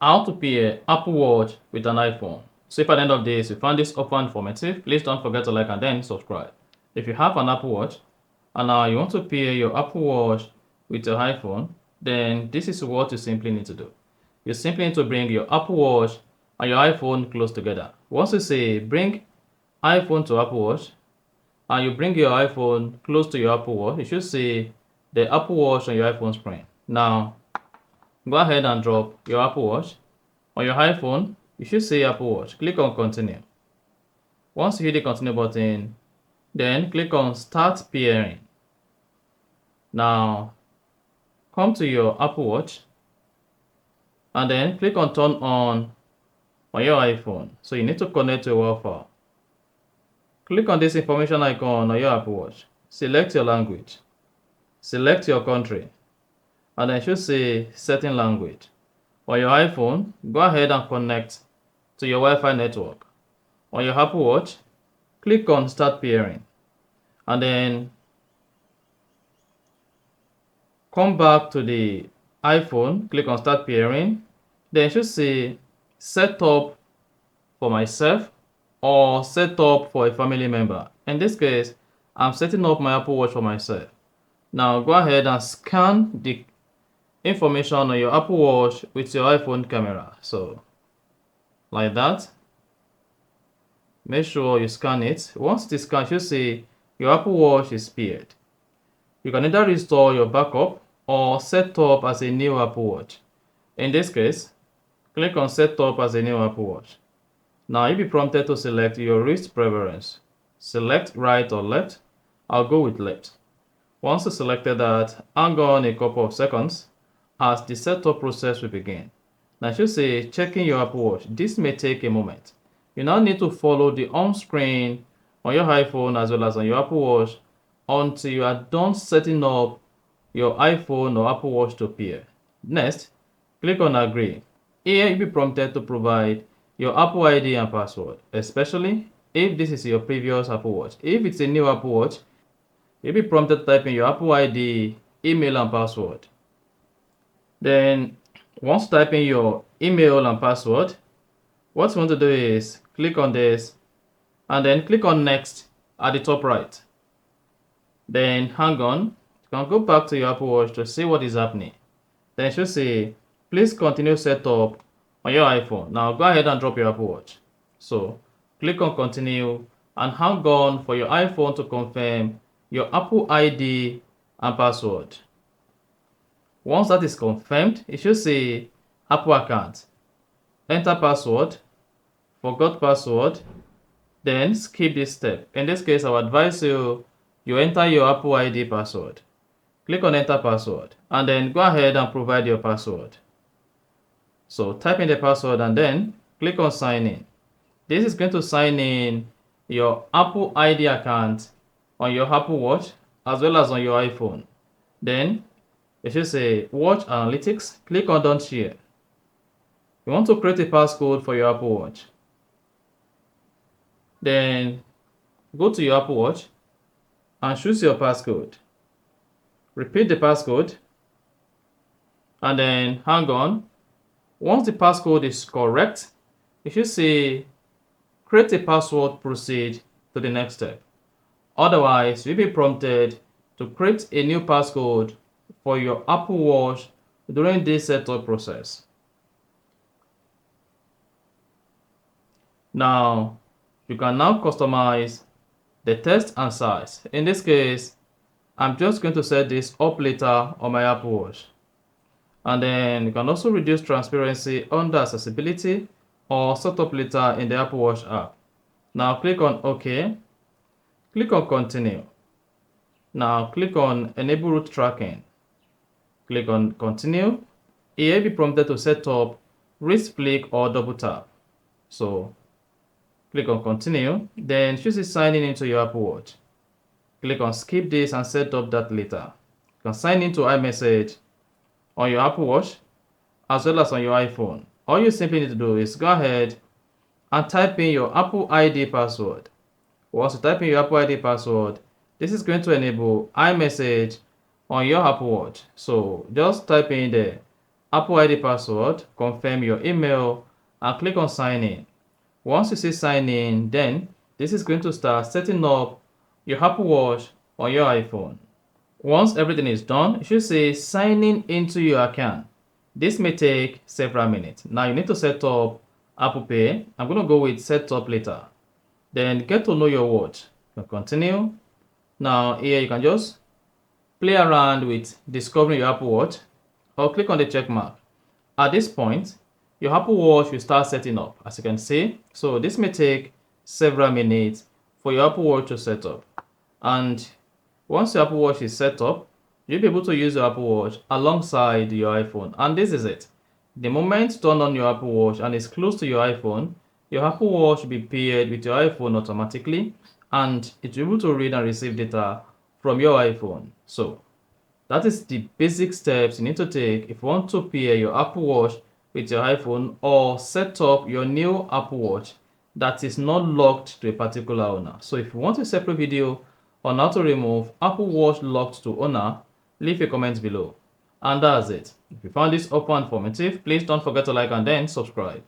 How to pair Apple Watch with an iPhone. So if at the end of this you found this offer informative, please don't forget to like and then subscribe. If you have an Apple Watch and now you want to pair your Apple Watch with your iPhone, then this is what you simply need to do. You simply need to bring your Apple Watch and your iPhone close together. Once you say bring iPhone to Apple Watch and you bring your iPhone close to your Apple Watch, you should see the Apple Watch on your iPhone screen. Now go ahead and drop your Apple Watch. On your iPhone, you should see Apple Watch. Click on continue. Once you hit the continue button, then click on start pairing. Now, come to your Apple Watch and then click on turn on your iPhone. So you need to connect to Wi-Fi. Click on this information icon on your Apple Watch. Select your language. Select your country. And then it should say setting language. On your iPhone, go ahead and connect to your Wi-Fi network. On your Apple Watch, click on start pairing. And then come back to the iPhone, click on start pairing. Then it should say set up for myself or set up for a family member. In this case, I'm setting up my Apple Watch for myself. Now go ahead and scan the information on your Apple Watch with your iPhone camera. So like that. Make sure you scan it. Once it is scanned, you see your Apple Watch is paired. You can either restore your backup or set up as a new Apple Watch. In this case, click on set up as a new Apple Watch. Now you'll be prompted to select your wrist preference. Select right or left. I'll go with left. Once you selected that, hang on a couple of seconds as the setup process will begin. Now it should say checking your Apple Watch. This may take a moment. You now need to follow the home screen on your iPhone as well as on your Apple Watch until you are done setting up your iPhone or Apple Watch to pair. Next, click on agree. Here you'll be prompted to provide your Apple ID and password, especially if this is your previous Apple Watch. If it's a new Apple Watch, you'll be prompted to type in your Apple ID, email and password. Then once you type in your email and password, what you want to do is click on this and then click on next at the top right. Then hang on, you can go back to your Apple Watch to see what is happening. Then it should say please continue setup on your iPhone. Now go ahead and drop your Apple Watch. So click on continue and hang on for your iPhone to confirm your Apple ID and password. Once that is confirmed, it should say Apple account. Enter password, forgot password, then skip this step. In this case, I would advise you enter your Apple ID password. Click on enter password and then go ahead and provide your password. So type in the password and then click on sign in. This is going to sign in your Apple ID account on your Apple Watch as well as on your iPhone. Then it should say watch analytics. Click on don't share. You want to create a passcode for your Apple Watch. Then go to your Apple Watch and choose your passcode. Repeat the passcode and then hang on. Once the passcode is correct, you should say create a password, proceed to the next step. Otherwise, you'll be prompted to create a new passcode for your Apple Watch during this setup process. Now, you can now customize the text and size. In this case, I'm just going to set this up later on my Apple Watch. And then you can also reduce transparency under accessibility or set up later in the Apple Watch app. Now click on OK. Click on continue. Now click on enable route tracking. Click on continue. Here you'll be prompted to set up wrist flick or double tap. So click on continue, then choose sign in into your Apple Watch. Click on skip this and set up that later. You can sign into iMessage on your Apple Watch as well as on your iPhone. All you simply need to do is go ahead and type in your Apple ID password. Once you type in your Apple ID password, this is going to enable iMessage on your Apple Watch. So just type in there Apple ID password, confirm your email, and click on sign in. Once you see sign in, then this is going to start setting up your Apple Watch on your iPhone. Once everything is done, you should say signing into your account. This may take several minutes. Now you need to set up Apple Pay. I'm going to go with set up later. Then get to know your watch. You can continue. Now here you can just play around with discovering your Apple Watch or click on the check mark. At this point, your Apple Watch will start setting up, as you can see. So this may take several minutes for your Apple Watch to set up. And once your Apple Watch is set up, you'll be able to use your Apple Watch alongside your iPhone. And this is it. The moment you turn on your Apple Watch and it's close to your iPhone, your Apple Watch will be paired with your iPhone automatically, and it will be able to read and receive data from your iPhone. So that is the basic steps you need to take if you want to pair your Apple Watch with your iPhone or set up your new Apple Watch that is not locked to a particular owner. So if you want a separate video on how to remove Apple Watch locked to owner, leave a comment below. And that's it. If you found this helpful and informative, please don't forget to like and then subscribe.